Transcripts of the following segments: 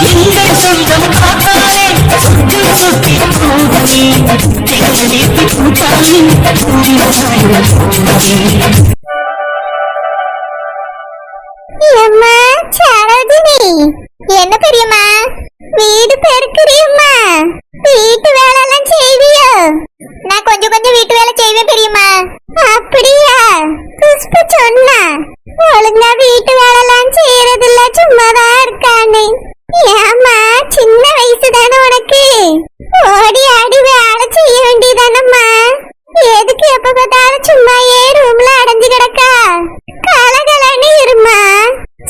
எங்கள் சொந்தம் காத்தாலே சுற்றி சுற்றி போகவே தேடி பூத்தாலே அம்மா சரோஜினி, என்ன பெரியம்மா வீடு பெருக்கிறியம்மா? வீட்டு வேலை எல்லாம் செய்வியோ? நான் கொஞ்சம் கொஞ்சம் வீட்டு வேலை செய்வேன் பெரியம்மா. அப்படியா? புஷ்பு சொன்னா ஒழுங்கா வீட்டு வேலை எல்லாம் செய்யறது இல்ல, சும்மாதான் இருக்கானே. ஏம்மா சின்ன வயசு தானே உனக்கு, ஓடி ஆடி வேலை செய்ய வேண்டியதானம்மா. எதுக்கு எப்ப பார்த்தாலும் சும்மாயே ரூம்ல அடைஞ்சு கிடக்கா? கலகலன்னு இருமா,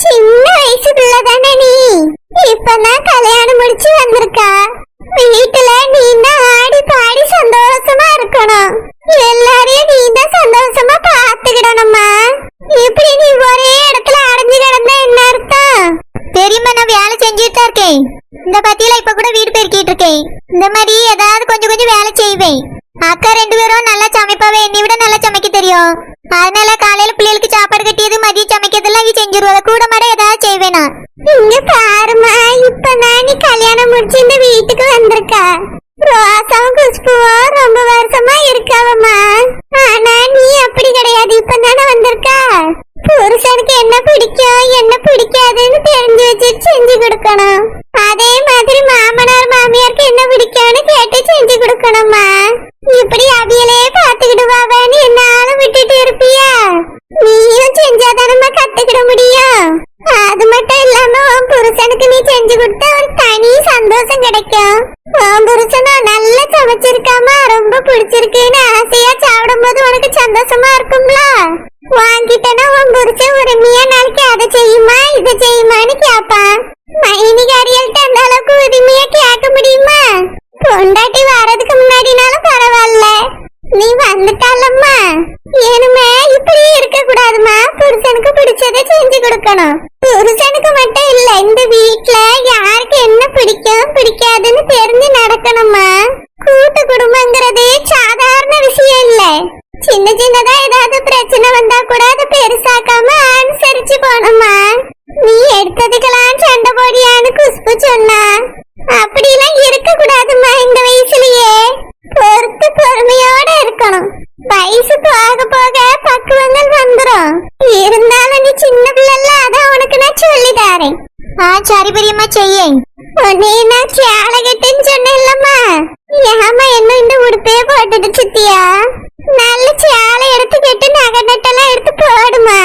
சின்ன வயசு பிள்ளை தானே நீ. இப்பதான் கல்யாணம் முடிச்சு வந்திருக்கா. வீட்டுல நீ தான் ஆடி பாடி சந்தோஷமா இருக்கணும். எல்லாரையும் நீ தான் சந்தோஷமா பாத்துக்கிடணும்மா. இப்படி நீ ஒரே இடத்துல அடைஞ்சு கிடந்தா என்ன அர்த்தம்? தெரியுமா, நான் வேலை செஞ்சுட்டு தான் இருக்கேன். இந்த பத்தியில இப்ப கூட வீடு பெருக்கிட்டு இருக்கேன். இந்த மாதிரி ஏதாவது கொஞ்சம் கொஞ்சம் வேலை செய்வேன். அக்கா 2 பேரும் நல்லா சமைப்பாவே, என்னை விட நல்லா சமைக்க தெரியும். அதனால காலையில பிள்ளைகளுக்கு சாப்பாடு கட்டியது, மதியம் சமைக்கிறதெல்லாம் இங்க செஞ்சிருவா. கூட மாட ஏதாவது செய்வேனா? இங்க பாருமா, இப்பதான் நீ கல்யாணம் முடிச்சு இந்த வீட்டுக்கு வந்திருக்கா. ரோசாவும் குஷ்புவும் ரொம்ப வருஷமா இருக்காவம்மா. ஆனா நீ அப்படி கிடையாது, இப்பதானே வந்திருக்கா. புருஷனுக்கு என்ன பிடிக்கும் என்ன பிடிக்காதுன்னு தெரிஞ்சு வச்சுட்டு செஞ்சு கொடுக்கணும். அதே மாதிரி மாமனார் மாமியாருக்கு என்ன பிடிக்கும்னு கேட்டு செஞ்சு கொடுக்கணும்மா. இப்படி அவியலே பாத்துக்கிடுவாவேன்னு என்னாலும் விட்டுட்டு இருப்பியா? நீயும் செஞ்சாதானம்மா கத்துக்கிட முடியும். அது மட்டும் இல்லாம உன் புருஷனுக்கு நீ செஞ்சு கொடுத்தா ஒரு தனி சந்தோஷம் கிடைக்கும். உன் புருஷனும் நல்லா சமைச்சிருக்காமா, ரொம்ப பிடிச்சிருக்குன்னு ஆசையா சாப்பிடும் போது உனக்கு சந்தோஷமா இருக்கும்ல. வாங்கிட்டனா உன் புருஷன் உரிமையா நாளைக்கு அதை செய்யுமா இதை செய்யுமான்னு கேப்பான். மைனிக்கு அரியல்ட்ட அந்த அளவுக்கு உரிமையா கேட்க முடியுமா? பொண்டாட்டி வர்றதுக்கு முன்னாடினாலும் பரவாயில்ல, நீ வந்துட்டாலம்மா. ஏனுமே இப்படி இருக்க கூடாதுமா. புருஷனுக்கு பிடிச்சதை செஞ்சு கொடுக்கணும். புருஷனுக்கு மட்டும் இல்ல, இந்த வீட்டுல யாருக்கு என்ன பிடிக்கும் பிடிக்காதுன்னு தெரிஞ்சு நடக்கணுமா. கூட்டு குடும்பங்கிறது சாதாரண விஷயம் இல்ல. சின்ன சின்னதா ஏதாவது பிரச்சனை வந்தா கூட அதை பெருசாக்காம அனுசரிச்சு போனோமா. நீ எடுத்ததுக்கெல்லாம் சண்டை போடியான்னு குஷ்பு சொன்னா. அப்படிலாம் இருக்க கூடாதுமா. இந்த வயசுலயே பொறுத்து பொறுமையோட இருக்கணும். வயசு போக போக பக்குவங்கள் வந்துரும். இருந்தாலும் நீ சின்ன பிள்ளைல, அதான் உனக்கு நான் சொல்லி தாரேன். சரி பெரியம்மா செய்ய. உன்னை நான் சேலை கட்டுன்னு சொன்னேன்லம்மா. ஏமா என்ன இந்த உடுப்பே போட்டுட்டு சுத்தியா? நல்ல சேலை எடுத்து கட்டு, நகை நட்டெல்லாம் எடுத்து போடுமா.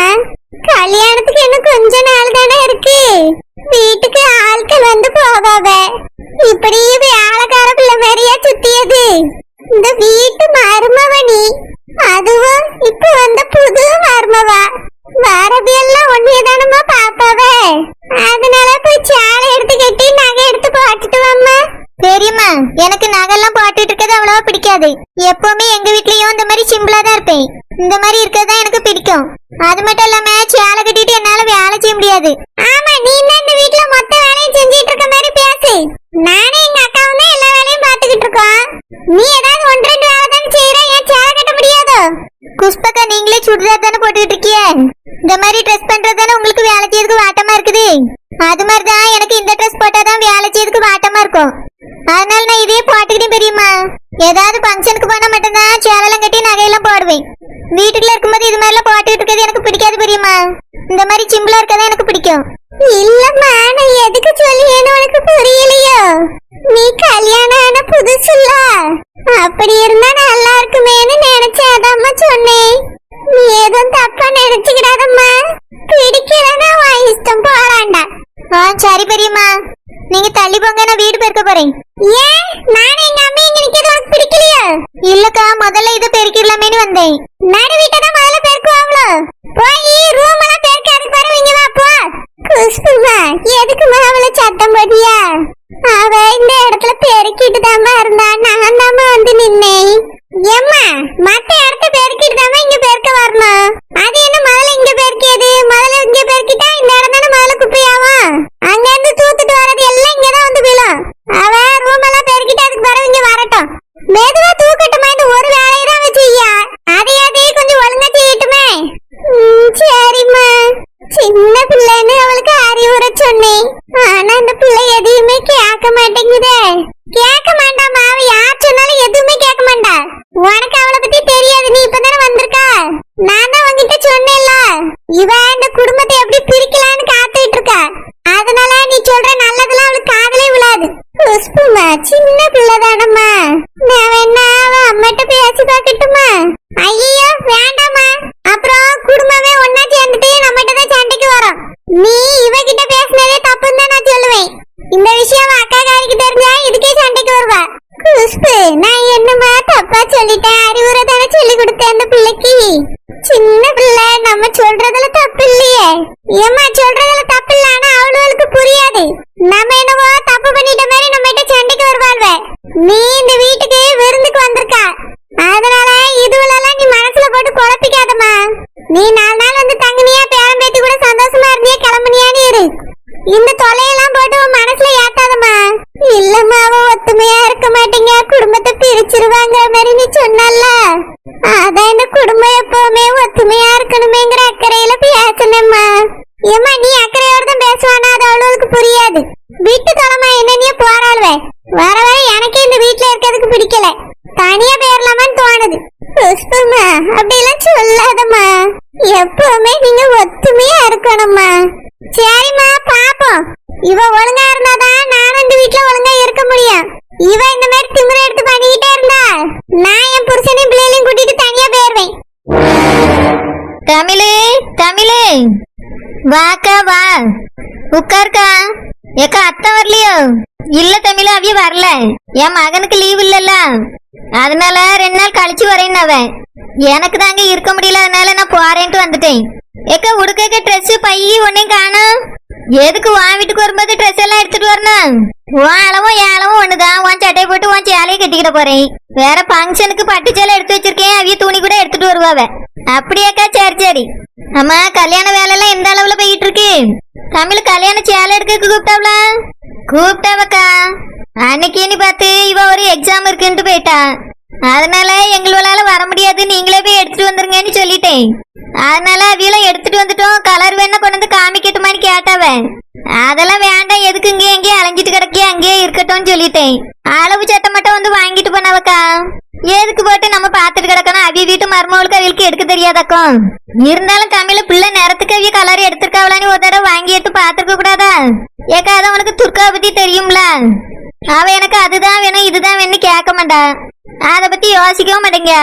கல்யாணத்துக்கு இன்னும் கொஞ்ச நாள் தானே இருக்கு. வீட்டுக்கு ஆட்கள் வந்து போவாவ. இப்படி வேலைக்கார பிள்ளை மாதிரியா சுத்தியது? இந்த வீட்டு மருமவனி, அதுவும் இப்ப வந்த புது மருமவா. வரவியெல்லாம் ஒன்னியதானமா பாப்பாவே. அதனால போய் சேலை எடுத்து கட்டி நகை எடுத்து போட்டுட்டு வாம்மா. தெரியுமா, எனக்கு நகைலாம் போட்டுட்டு இருக்கிறது அவ்வளவா பிடிக்காது. எப்பவுமே எங்க வீட்லயும் இந்த மாதிரி சிம்பிளா தான் இருப்பேன். இந்த மாதிரி இருக்கிறதா எனக்கு பிடிக்கும். அது மட்டும் இல்லாம சேலை கட்டிட்டு என்னால வேலை செய்ய முடியாது. ஆமா, நீ தான் இந்த வீட்டுல மொத்த வேலையும் செஞ்சிட்டு இருக்க மாதிரி பேசு. நானே எங்க அக்காவும் தான் எல்லா வேலையும் பாத்துக்கிட்டு இருக்கோம். நீ ஏதாவது 1-2 வேலை தானே செய்யற, ஏன் சேலை கட்ட முடியாதோ? குஷ்பக்கா, நீங்களே சுடிதார் தானே போட்டுக்கிட்டு இருக்கிய. இந்த மாதிரி ட்ரெஸ் பண்றதானே உங்களுக்கு வேலை செய்யறதுக்கு வாட்டமா இருக்குது. அது மாதிரிதான் எனக்கு இந்த ட்ரெஸ் போட்டாதான் வேலை செய்யறதுக்கு வாட்டமா இருக்கும். அதனால நான் இதே போட்டுக்கிட்டே பெரியம்மா. ஏதாவது ஃபங்க்ஷனுக்கு போனா மட்டும்தான் சேலைலாம் கட்டி நகையெல்லாம் போடுவேன். வீட்டுக்குள்ள இருக்கும்போது இது மாதிரிலாம் போட்டுக்கிட்டு இருக்கிறது எனக்கு பிடிக்காது பெரியம்மா. இந்த மாதிரி சிம்பிளா இருக்கதான் எனக்கு பிடிக்கும். இல்லம்மா, நான் எதுக்கு சொல்லியேன்னு உனக்கு புரியலையோ? நீ கல்யாணம் ஆன புதுசுல்ல, அப்படி இருந்தா நல்லா இருக்குமேன்னு நினைச்சாதாம்மா சொன்னேன். நீ எதுவும் தப்பா நினைச்சுக்கிடாதம்மா. பிடிக்கலன்னா உன் இஷ்டம், போறாண்டா. சரி பெரியம்மா, நீங்க தள்ளி போங்க, நான் வீடு பெருக்க போறேன். ஏன் நானே எங்க அம்மா இங்க நிக்கிறது உனக்கு பிடிக்கலையா? இல்லக்கா, முதல்ல இதை பெருக்கிடலாமேன்னு வந்தேன். நடு வீட்டை தான் முதல்ல பெருக்குவாங்களோ? போய் ரூம் எல்லாம் பெருக்க, அதுக்கு பிறகு இங்க வா போ. குஷ்புமா, எதுக்குமா அவளை சத்தம் போட்டியா? அவ இந்த இடத்துல பெருக்கிட்டு தாமா இருந்தா, நான் தாமா வந்து நின்னேன். எம்மா, மத்த இடத்த பெருக்கிட்டு தாமா இங்க பெருக்க வரணும். அது என்ன முதல்ல இங்க பெருக்கியது? முதல்ல இங்க பெருக்கிட்டா இந்த இடம் தானே முதல்ல குப்பையாவும். அங்க இருந்து தூத்துட்டு வர்றது எல்லாம் இங்கதான் வந்து விழும். அவ ரூம் எல்லாம் பெருக்கிட்டு அதுக்கு பிறகு இங்க வரட்டும். மெதுவா தூக்கட்டுமா, இந்த ஒரு வேலையை தான் அவ செய்யா. அதையாதே கொஞ்சம் ஒழுங்கா செய்யட்டுமே. சரிம்மா, சின்ன பிள்ளைன்னு அவளுக்கு அறிவுரை சொன்னேன். ஆனா அந்த பிள்ளை எதையும் எதுவுமே கேட்க மாட்டேங்குதே. கேட்க மாட்டாமா, அவ யார் சொன்னாலும் எதுவுமே கேட்க மாட்டா. உனக்கு அவளை பத்தி தெரியாது, நீ இப்பதானே வந்திருக்கா. நான் தான் உன்கிட்ட சொன்னேன்ல, இவ இந்த குடும்பத்தை எப்படி பிரிக்கலான்னு காத்துட்டு இருக்கா. அதனால நீ சொல்ற நல்லதெல்லாம் அவளுக்கு காதலே விழாது. புஷ்புமா சின்ன பிள்ளைதானம்மா, நான் வேணா அவ அம்மாட்ட பேசி பார்க்கட்டுமா? ஐயோ வேண்டாமா, அப்புறம் குடும்பமே ஒன்னா சேர்ந்துட்டு நம்மகிட்ட தான் சண்டைக்கு வரும். நீ இவகிட்ட பேசினதே தப்புன்னு தான் நான் சொல்லுவேன். இந்த விஷயம் அக்கா காரிக்கு தெரிஞ்சா இதுக்கே சண்டைக்கு வருவா. புஷ்பு, நான் என்னமா தப்பா சொல்லிட்டேன்? அறிவுரை தானே சொல்லி கொடுத்தேன் அந்த பிள்ளைக்கு. சின்ன பிள்ளை, நம்ம சொல்றதுல தப்பு இல்லையே. ஏமா சொல்றதுல தப்பு இல்ல, ஆனா அவளுக்கு புரியாது. நம்ம என்னவோ தப்பு பண்ணிட்ட மாதிரி நம்ம கிட்ட சண்டைக்கு வருவாள்வ. நீ இந்த வீட்டுக்கு விருந்துக்கு வந்திருக்கா, அதனால இதுவெல்லாம் நீ மனசுல போட்டு குழப்பிக்காதம்மா. நீ 4 நாள் வந்து தங்குனியா, பேரம் பேத்தி கூட சந்தோஷமா இருந்தியா, கிளம்புனியான்னு இரு. இந்த தொலையெல்லாம் போட்டு உன் மனசுல ஏத்தாதம்மா. இல்லம்மா, அவ ஒத்துமையா இருக்க மாட்டீங்க, குடும்பத்தை பிரிச்சிருவாங்க மாதிரி நீ சொன்னல்ல. அதான் இந்த குடும்பம் எப்பவுமே ஒத்துமையா இருக்கணுமேங்கிற அக்கறையில பேசணும்மா. ஏமா நீ அக்கறையோட தான் பேசுவானா, அது அவளுக்கு புரியாது. விட்டு தொலைமா, என்னன்னே போராடுவே. வர வர எனக்கே இந்த வீட்டுல இருக்கிறதுக்கு பிடிக்கல, தனியா போயிடலாமான்னு தோணுது. புஷ்பம்மா அப்படிலாம் சொல்லாதம்மா, எப்பவுமே நீங்க ஒத்துமையா இருக்கணும்மா. சரிம்மா பாப்போம். இவ ஒழுங்கா இருந்தாதான் நானும் இந்த வீட்டுல ஒழுங்கா இருக்க முடியும். இவ இந்த மாதிரி திமிர எடுத்து பண்ணிக்கிட்டே இருந்தா நான் என் புருஷனையும் பிள்ளைகளையும் கூட்டிட்டு தனியா போயிருவேன். தமிழு, தமிழு வாக்கா வா, உட்காருக்கா. ஏக்கா அத்தை வரலையோ? இல்ல தமிழ், அவிய வரல. என் மகனுக்கு லீவ் இல்லல்ல, அதனால 2 நாள் கழிச்சு வரேன்னு அவன். எனக்கு தாங்க இருக்க முடியல, அதனால நான் போறேன்ட்டு வந்துட்டேன். ஏக்கா உடுக்க ட்ரெஸ் பையி ஒன்னையும் காணும். எதுக்கு உன் வீட்டுக்கு வரும்போது ட்ரெஸ் எல்லாம் எடுத்துட்டு வரணும்? உன் அளவும் என் அளவும் ஒண்ணுதான். உன் சட்டையை போட்டு உன் சேலையை கட்டிக்கிட போறேன். வேற பங்கனுக்கு பட்டு சேலை எடுத்து வச்சிருக்கேன், அவிய துணி கூட எடுத்துட்டு வருவாவ. அப்படியாக்கா? சரி சரி. அம்மா, கல்யாண வேலை எல்லாம் எந்த அளவுல போயிட்டு இருக்கு? தமிழ் கல்யாண சேலை எடுக்க கூப்பிட்டாவள? கூப்பிட்டாவக்கா. அன்னைக்குன்னு பார்த்து இவ ஒரு எக்ஸாம் இருக்குன்ட்டு போயிட்டா, அதனால எங்களால வர முடியாது, நீங்களே போய் எடுத்துட்டு வந்துருங்கன்னு சொல்லிட்டேன். அதனால அவியெல்லாம் எடுத்துட்டு வந்துட்டோம். கலர் வேணா கொண்டு வந்து காமிக்கட்டுமான்னு கேட்டாவ. அதெல்லாம் வேண்டாம், எதுக்கு இங்கே எங்கேயே அலைஞ்சிட்டு கிடக்கிய, அங்கேயே இருக்கட்டும்னு சொல்லிட்டேன். அளவு சட்டை மட்டும் வந்து வாங்கிட்டு போனவக்கா. எதுக்கு போட்டு நம்ம பாத்துட்டு கிடக்கணும்? அவிய வீட்டு மருமகளுக்கு அவியலுக்கு எடுக்க தெரியாதாக்கும். இருந்தாலும் தமிழ் பிள்ளை நேரத்துக்கு அவிய கலர் எடுத்திருக்காவளான்னு ஒரு தடவை வாங்கி எடுத்து பாத்துருக்க கூடாதா? ஏக்கா அதான் உனக்கு துர்காவை பத்தி தெரியும்ல, அவ எனக்கு அதுதான் வேணும் இதுதான் வேணும்னு கேட்க மாட்டா. அதை பத்தி யோசிக்கவும் மாட்டேங்க.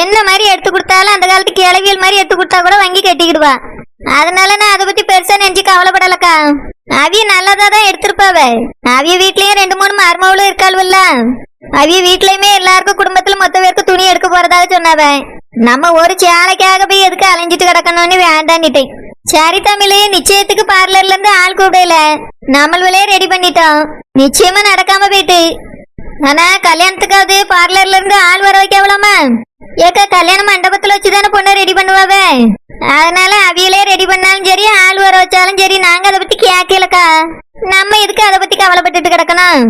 என்ன மாதிரி எடுத்து கொடுத்தாலும் அந்த காலத்து கிளவியல் மாதிரி எடுத்து கொடுத்தா கூட வாங்கி கட்டிக்கிடுவா. அதனால நான் அதை பத்தி பெருசா நெஞ்சு கவலைப்படலக்கா. அவிய நல்லதாதான் எடுத்திருப்பாவ. அவிய வீட்லயும் 2-3 மருமகளும் இருக்காள்வல்ல. அவிய வீட்லயுமே எல்லாருக்கும் குடும்பத்துல மொத்த பேருக்கு துணி எடுக்க போறதாக சொன்னாவ. நம்ம ஒரு சேலைக்காக போய் எதுக்கு அலைஞ்சிட்டு கிடக்கணும்னு வேண்டான்னுட்டேன். சரி தமிழ், நிச்சயத்துக்கு பார்லர்ல இருந்து ஆள் கூப்பிடல, நம்மளே ரெடி பண்ணிட்டோம். நிச்சயமா நடக்காம போயிட்டு. ஆனா கல்யாணத்துக்காவது பார்லர்ல இருந்து ஆள் வர வைக்கவலாமா? ஏக்கா கல்யாண மண்டபத்துல வச்சுதானே பொண்ணை ரெடி பண்ணுவாவ. அதனால அவியலே ரெடி பண்ணாலும் சரி, ஆள் வர வச்சாலும் சரி, நாங்க அதை பத்தி கேட்கலக்கா. நம்ம எதுக்கு அதை பத்தி கவலைப்பட்டுட்டு கிடக்கணும்?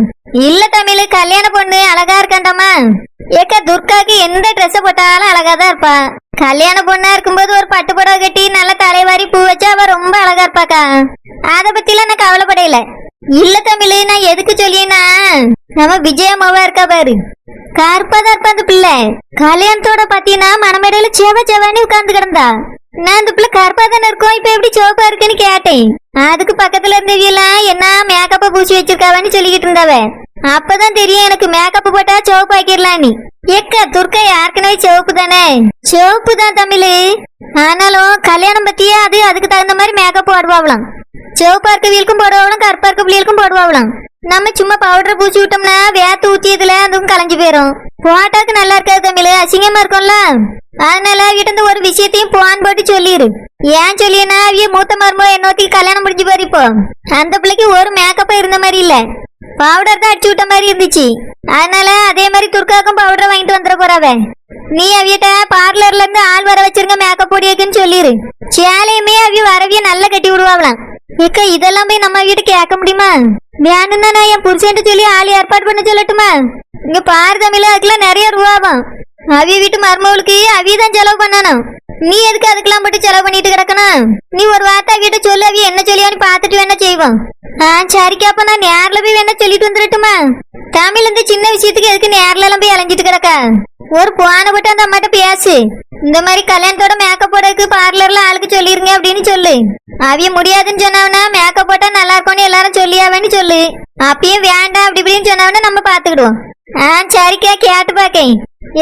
இல்ல தமிழ், கல்யாண பொண்ணு அழகா இருக்காண்டாமா. ஏக்கா துர்காக்கு எந்த ட்ரெஸ் போட்டாலும் அழகாதான் இருப்பா. கல்யாண பொண்ணா இருக்கும்போது ஒரு பட்டு புடவை கட்டி நல்ல தலைவாரி பூ வச்சா அவ ரொம்ப அழகா இருப்பாக்கா. அதை பத்தி எல்லாம் நான் கவலைப்படையில. இல்ல தமிழ், நான் எதுக்கு சொல்லினா, நம்ம விஜயம்மாவா இருக்கா பாரு, கருப்பாதான் இருப்பா அந்த பிள்ளை. கல்யாணத்தோட பாத்தீங்கன்னா மணமேடையில செவன்னு உட்கார்ந்து கிடந்தா. நான் அந்த பிள்ளை கருப்பா தானே இருக்கும், இப்ப எப்படி சிவப்பா இருக்குன்னு கேட்டேன். அதுக்கு பக்கத்துல இருந்தவியெல்லாம் என்ன மேக்கப்ப பூசி வச்சிருக்காவன்னு சொல்லிக்கிட்டு இருந்தாவ. அப்பதான் தெரியும் எனக்கு மேக்கப் போட்டா சிவப்பு ஆக்கிடலான்னு. ஏக்கா துர்க்கா ஏற்கனவே சிவப்பு தானே? சிவப்பு தான் தமிழ், ஆனாலும் கல்யாணம் பத்தியா அது அதுக்கு தகுந்த மாதிரி மேக்கப் போடுவாங்களாம். சிவப்பா இருக்க வீலுக்கும் போடுவாங்களாம், கருப்பா இருக்க வீலுக்கும் போடுவாங்களாம். நம்ம சும்மா பவுடர் பூச்சி விட்டோம்னா வேத்து ஊத்தியதுல அதுவும் கலைஞ்சு போயிரும். போட்டாக்கு நல்லா இருக்காது தமிழ், அசிங்கமா இருக்கும்ல. அதனால வீட்டு ஒரு விஷயத்தையும் போன் போட்டு சொல்லிரு. ஏன் சொல்லியனா, அவிய மூத்த மருமோ என்னோத்தி கல்யாணம் முடிஞ்சு போய் இப்போ அந்த பிள்ளைக்கு ஒரு மேக்கப்பா இருந்த மாதிரி இல்ல, பவுடர் தான் அடிச்சு விட்ட மாதிரி இருந்துச்சு. அதனால அதே மாதிரி துர்காக்கும் பவுடர் வாங்கிட்டு வந்துட போறாவ. நீ அவியட்ட பார்லர்ல இருந்து ஆள் வர வச்சிருங்க மேக்கப் போடியக்குன்னு சொல்லிரு. சேலையுமே அவிய வரவிய நல்லா கட்டி விடுவாங்களாம். இக்க இதெல்லாம் போய் நம்ம வீட்டு கேட்க முடியுமா? வேணும்னா நான் என் புருஷன்ட்டு சொல்லி ஆள் ஏற்பாடு பண்ண சொல்லட்டுமா? இங்க பாரு தமிழ், அதுக்குலாம் நிறைய ரூபாவும். அவிய வீட்டு மருமகளுக்கு அவியதான் செலவு பண்ணணும். நீ எதுக்கு அதுக்கெல்லாம் போட்டு செலவு பண்ணிட்டு கிடக்கணும்? நீ ஒரு வார்த்தை அவியிட்ட சொல்லு, அவிய என்ன சொல்லியான்னு பார்த்துட்டு வேணா செய்வோம். சரிக்கா, அப்ப நான் நேரில் போய் வேணா சொல்லிட்டு வந்துடட்டுமா? தமிழ் இந்த சின்ன விஷயத்துக்கு எதுக்கு நேரில் எல்லாம் போய் அலைஞ்சிட்டு கிடக்கா? ஒரு போன போட்டு அந்த அம்மாட்ட பேசு. இந்த மாதிரி கல்யாணத்தோட மேக்கப் போடக்கு பார்லர்ல ஆளுக்கு சொல்லிருங்க அப்படின்னு சொல்லு. அவிய முடியாதுன்னு சொன்னவனா மேக்கப் போட்டா நல்லா இருக்கும்னு எல்லாரும் சொல்லியாவேன்னு சொல்லு. அப்பயும் வேண்டாம் அப்படி இப்படின்னு சொன்னவனா நம்ம பாத்துக்கிடுவோம். சரிக்கா, கேட்டு பாக்கேன்.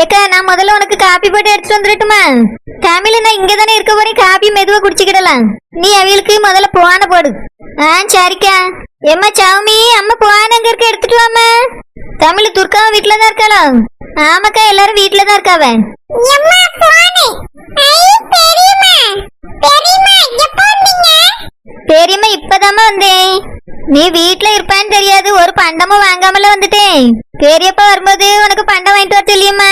ஏக்கா, நான் முதல்ல உனக்கு காப்பி போட்டு எடுத்துட்டு வந்துடட்டுமா? தமிழ் நான் இங்க தானே இருக்க போறேன், காப்பி மெதுவா குடிச்சுக்கிடலாம். நீ அவியலுக்கு முதல்ல போன போடு. சரிக்கா. எம்மா சௌமி, அம்மா போன அங்க இருக்க எடுத்துட்டு வாமா. தமிழ் துர்காவும் வீட்டுலதான் இருக்காளோ? ஆமாக்கா, எல்லாரும் வீட்டுலதான் இருக்காவ. பெரியம்மா இப்பதாம்மா வந்தேன். நீ வீட்டுல இருப்பான்னு தெரியாது, ஒரு பண்டமும் வாங்காமல வந்துட்டேன். பெரியப்பா வரும்போது உனக்கு பண்டம் வாங்கிட்டு வர சொல்லியம்மா.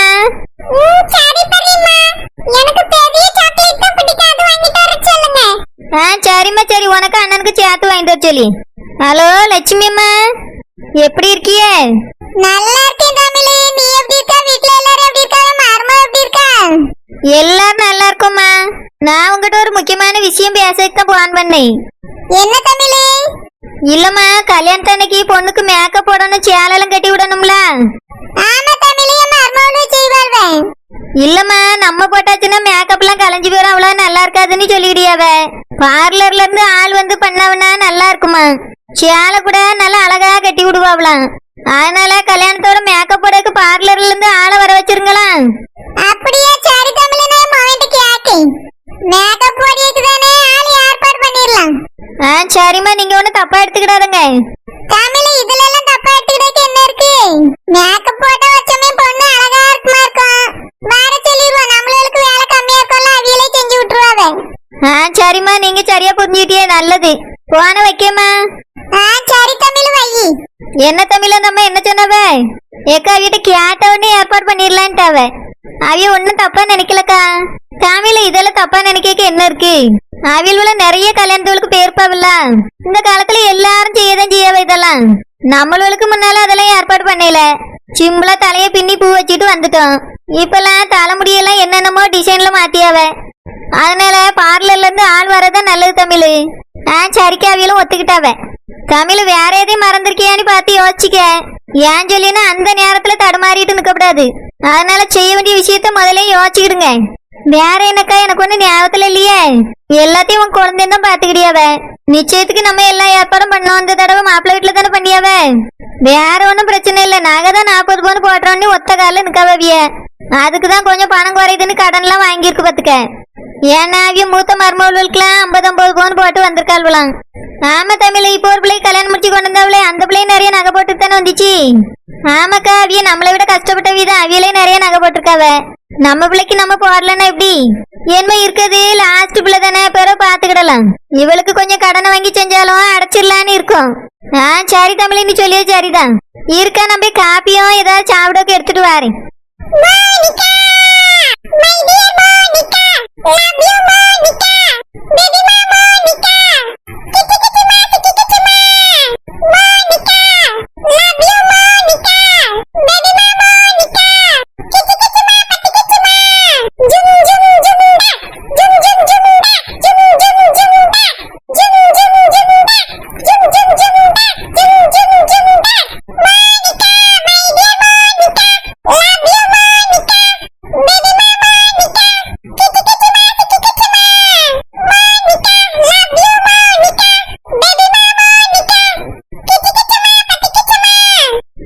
சரிம்மா, சரி, உனக்கு அண்ணனுக்கு சேர்த்து வாங்கிட்டு வர சொல்லி. ஹலோ லட்சுமி அம்மா, எப்படி இருக்கிய? நல்லா இருக்கேன் தமிழ். நீ எப்படி இருக்க? வீட்ல எல்லாரும் எப்படி இருக்காங்க? மருமக எப்படி இருக்கா? எல்லாரும் நல்லா இருக்கோம்மா. நான் உங்ககிட்ட ஒரு முக்கியமான விஷயம் பேசக்கு தான் போன் பண்ணேன். என்ன தமிழ்? இல்லம்மா, கல்யாணத்தன்னைக்கு பொண்ணுக்கு மேக்கப் போடணும், சேலெல்லாம் கட்டி விடணும்ல? ஆமா தமிழ், மருமகளும் செய்வாள்வே. இல்லம்மா, நம்ம போட்டாச்சுன்னா மேக்கப் எல்லாம் கலைஞ்சு போயிடும், அவ்வளவு நல்லா இருக்காதுன்னு சொல்லிக்கிடியாவ. பார்லர்ல இருந்து ஆள் வந்து பண்ணவனா நல்லா இருக்குமா? சேலை கூட நல்லா அழகா கட்டி விடுவாங்களாம். அதனால கல்யாணத்தோட மேக்கப் போடக்கு பார்லர்ல இருந்து ஆளை வர வச்சிருங்களா? அப்படியே சரி தமிழ், நான் மவன்ட்ட கேக்கேன். மேக்கப் போடியது தானே, ஆள் ஏற்பாடு பண்ணிரலாம். சரிம்மா, நீங்க ஒன்னும் தப்பா எடுத்துக்கிடாதுங்க. தமிழ், இதுல எல்லாம் தப்பா எடுத்துக்கிட்டே என்ன இருக்கு? மேக்கப் போட்ட வச்சமே பொண்ணு அழகா இருக்குமா இருக்கும். வர சொல்லிடுவோம், நம்மளுக்கு வேலை கம்மியா இருக்கும்ல, அவியலே செஞ்சு விட்டுருவாவே. சரிம்மா, நீங்க சரியா புரிஞ்சுக்கிட்டே, நல்லது. போன வைக்கம்மா. சரி தமிழ், வை. என்ன தமிழ் நம்ம என்ன சொன்னவ? ஏக்கா, அவிட்ட கேட்ட உடனே ஏற்பாடு பண்ணிடலான்ட்டாவ. அவிய ஒன்னும் தப்பா நினைக்கலக்கா. தமிழ், இதெல்லாம் தப்பா நினைக்க என்ன இருக்கு? அவியல்ல நிறைய கல்யாணத்துக்கு பேர்ப்பாவில்ல. இந்த காலத்துல எல்லாரும் செய்யதான் செய்யவ. இதெல்லாம் நம்மளுக்கு முன்னால அதெல்லாம் ஏற்பாடு பண்ணல. சிம்பிளா தலைய பின்னி பூ வச்சுட்டு வந்துட்டோம். இப்பெல்லாம் தலைமுடியெல்லாம் என்னென்னமோ டிசைன்ல மாத்தியாவ. அதனால பார்லர்ல இருந்து ஆள் வரதான் நல்லது தமிழ். சரிக்கா, அவியலும் ஒத்துக்கிட்டாவ. தமிழ், வேற எதையும் மறந்துருக்கியான்னு பார்த்து யோசிச்சுக்க. ஏன் சொல்லினா அந்த நேரத்துல தடுமாறிட்டு நிற்கக்கூடாது. அதனால செய்ய வேண்டிய விஷயத்த முதல்ல யோசிச்சுக்கிடுங்க. வேற என்னக்கா, எனக்கு ஒண்ணு ஞாபகத்துல இல்லையே. எல்லாத்தையும் உன் குழந்தைன்னு தான் பாத்துக்கிடியாவ. நிச்சயத்துக்கு நம்ம எல்லா ஏற்பாடும் பண்ணோம். இந்த தடவை மாப்பிள்ளை வீட்டுல தானே பண்ணியாவ. வேற ஒன்னும் பிரச்சனை இல்லை. நாங்க தான் 40 பவுன் போட்டோன்னு ஒத்த கால நிக்கவிய. அதுக்குதான் கொஞ்சம் பணம் குறையுதுன்னு கடன் எல்லாம் வாங்கியிருக்கு பாத்துக்க. ஏன்னா அவிய மூத்த மருமகளுக்கெல்லாம் 50-50 பவுன் போட்டு வந்திருக்காள்வலாம். ஆமா தமிழ், இப்போ ஒரு பிள்ளை கல்யாணம் முடிச்சு கொண்டு வந்தாவளே, அந்த பிள்ளைய நிறைய நகை போட்டு தானே வந்துச்சு. ஆமாக்கா, அவிய நம்மளை விட கஷ்டப்பட்ட வீதம் அவியலே நிறைய நகை போட்டிருக்காவ. நம்ம பிள்ளைக்கு நம்ம போடலன்னா எப்படி? என்ன இருக்குது, லாஸ்ட் பிள்ளை தானே, பிறகு பாத்துக்கிடலாம். இவளுக்கு கொஞ்சம் கடனை வாங்கி செஞ்சாலும் அடைச்சிடலான்னு இருக்கும். சரி தமிழ், நீ சொல்லியே சரிதான். இருக்கா, நம்ம காப்பியும் ஏதாவது சாப்பிடக்கு எடுத்துட்டு வாரேன்.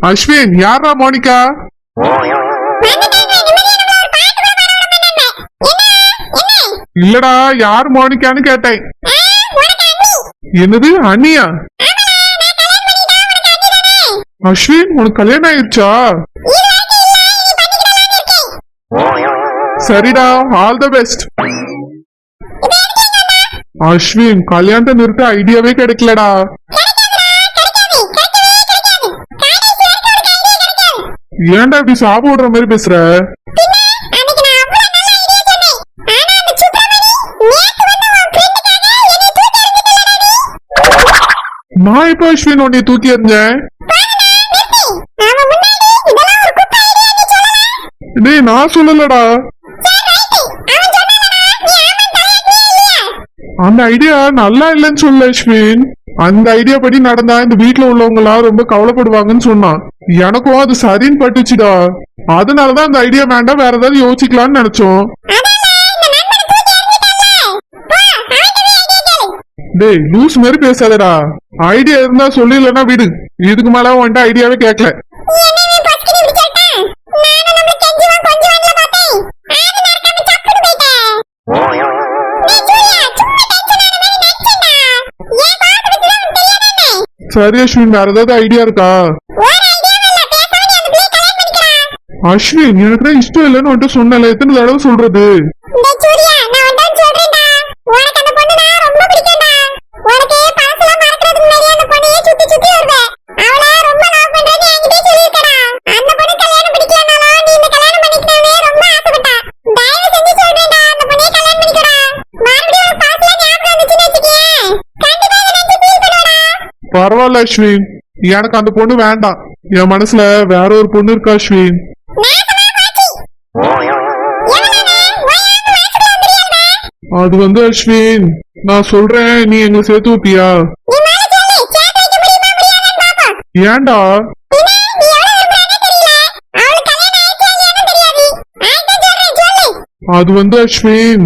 அஸ்வின், யாரா மோனிகா? இல்லடா, யார் மோனிகான்னு கேட்டேன். என்னது அண்ணியா? அஸ்வின், உனக்கு கல்யாணம் ஆயிடுச்சா? சரிடா, ஆல் தி பெஸ்ட். அஸ்வின், கல்யாணத்தை நிறுத்த ஐடியாவே கிடைக்கலடா. ஏன்டா இப்படி சாப்பிடுற மாதிரி பேசுற? நான் இப்ப அஸ்வின் உன்னை தூக்கி எறிஞ்சேன். டேய் நான் சொல்லலடா. அந்த ஐடியா நல்லா இல்லைன்னு சொல்ல அஸ்வின். அந்த ஐடியா படி நடந்தா இந்த வீட்டுல உள்ளவங்க எல்லாம் ரொம்ப கவலைப்படுவாங்கன்னு சொன்னான். எனக்கும் அது சரின்னு பட்டுச்சுடா. அதனாலதான் அந்த ஐடியா வேண்டாம், வேற ஏதாவது யோசிக்கலாம்னு நினைச்சோம். டேய் லூஸ் மாதிரி பேசாதடா. ஐடியா இருந்தா சொல்லி, இல்லைன்னா விடு. இதுக்கு மேல வந்துட்டு ஐடியாவே கேட்கல. சரி அஸ்வின், வேற ஏதாவது ஐடியா இருக்கா? அஸ்வின் எனக்கு தான் இஷ்டம் இல்லைன்னு வந்துட்டு சொன்னல, எத்தனை தடவை சொல்றது? பரவாயில்ல அஸ்வின், எனக்கு அந்த பொண்ணு வேண்டாம். என் மனசுல வேற ஒரு பொண்ணு இருக்கா அஸ்வின். அது வந்து அஸ்வின், நான் சொல்றேன், நீ எங்களை சேர்த்து வைப்பியா? ஏன்டா? அது வந்து அஸ்வின்,